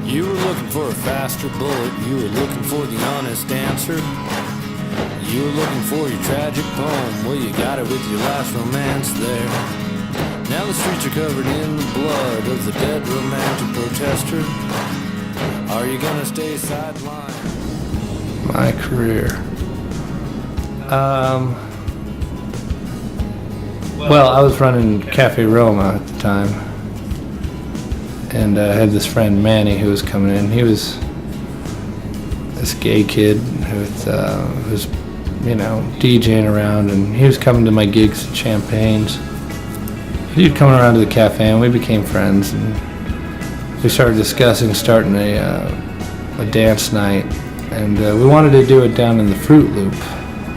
You were looking for a faster bullet, you were looking for the honest answer. You were looking for your tragic poem, well you got it with your last romance there. Now the streets are covered in the blood of the dead romantic protester. Are you gonna stay sidelined? My career. Well, I was running Cafe Roma at the time, and I had this friend Manny who was coming in. He was this gay kid who was, DJing around, and he was coming to my gigs at Champagne's. He'd come around to the cafe, and we became friends, and we started discussing starting a dance night, and we wanted to do it down in the Fruit Loop,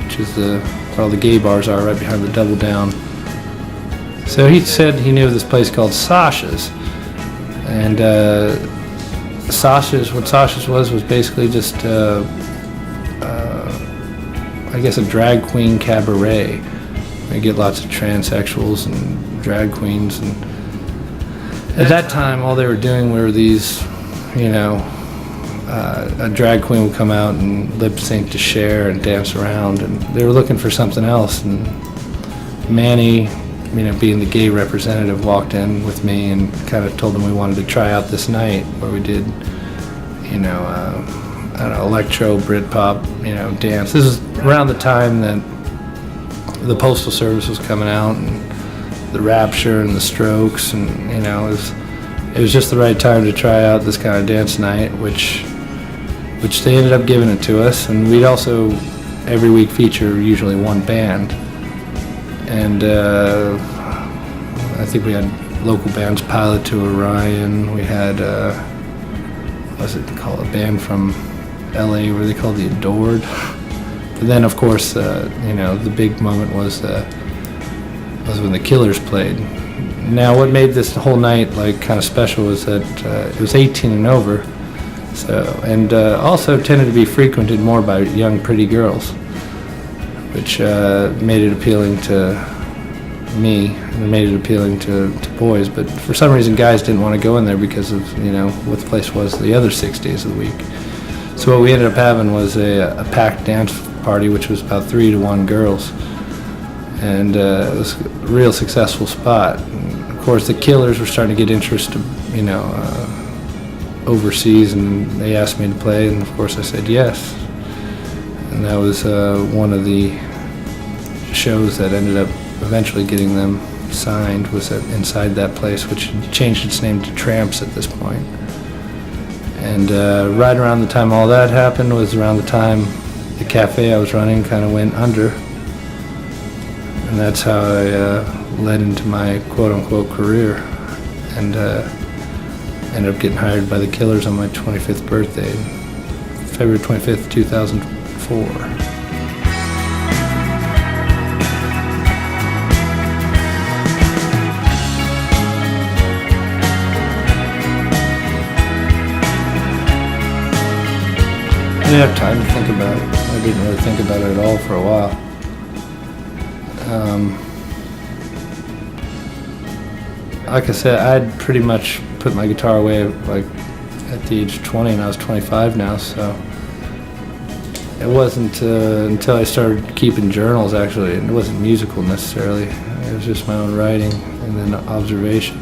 which is where all the gay bars are, right behind the Double Down. So he said he knew this place called Sasha's, and what Sasha's was basically just, I guess, a drag queen cabaret. You get lots of transsexuals and drag queens, and at that time all they were doing were these, a drag queen would come out and lip sync to Cher and dance around, and they were looking for something else. And Manny, being the gay representative, walked in with me and kind of told them we wanted to try out this night where we did, electro, Britpop, dance. This is around the time that the Postal Service was coming out, and the Rapture and the Strokes, and it was just the right time to try out this kind of dance night, which they ended up giving it to us. And we'd also every week feature usually one band, and I think we had local bands, Pilot to Orion. We had what's it called, a band from LA where they called the Adored. But then, of course, the big moment was when the Killers played. Now, what made this whole night kind of special was that it was 18 and over, and also tended to be frequented more by young, pretty girls, which made it appealing to me, and made it appealing to boys. But for some reason, guys didn't want to go in there because of what the place was the other 6 days of the week. So what we ended up having was a packed dance party, which was about 3 to 1 girls, and it was a real successful spot. And of course, the Killers were starting to get interest, overseas, and they asked me to play, and of course I said yes. And that was one of the shows that ended up eventually getting them signed, was inside that place, which changed its name to Tramps at this point. And right around the time all that happened was around the time the cafe I was running kind of went under. And that's how I led into my quote-unquote career, and ended up getting hired by the Killers on my 25th birthday, February 25th, 2004. I didn't have time to think about it. I didn't really think about it at all for a while. Like I said, I'd pretty much put my guitar away at the age of 20, and I was 25 now, so it wasn't until I started keeping journals, actually. It wasn't musical necessarily. It was just my own writing and then observation.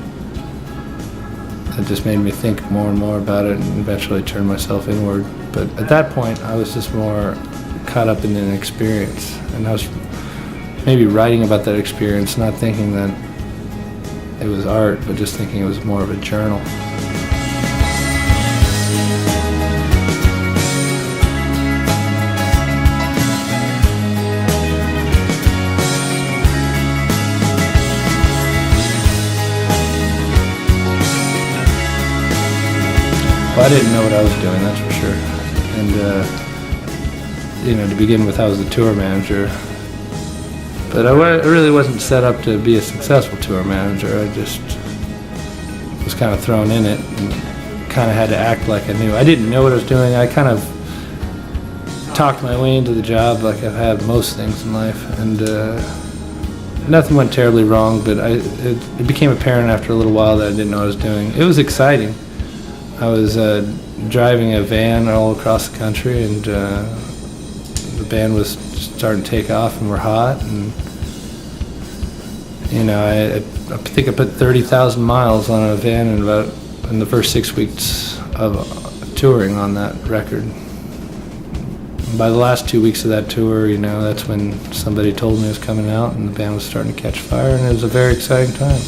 It just made me think more and more about it, and eventually turned myself inward. But at that point, I was just more caught up in an experience, and I was maybe writing about that experience, not thinking that it was art, but just thinking it was more of a journal. Well, I didn't know what I was doing, that's for sure. And, to begin with, I was the tour manager. But I really wasn't set up to be a successful tour manager. I just was kind of thrown in it and kind of had to act like I knew. I didn't know what I was doing. I kind of talked my way into the job like I've had most things in life. And nothing went terribly wrong, but it became apparent after a little while that I didn't know what I was doing. It was exciting. I was driving a van all across the country, and the band was starting to take off, and we're hot, and I think I put 30,000 miles on a van in the first 6 weeks of touring on that record. And by the last 2 weeks of that tour, that's when somebody told me it was coming out, and the band was starting to catch fire, and it was a very exciting time.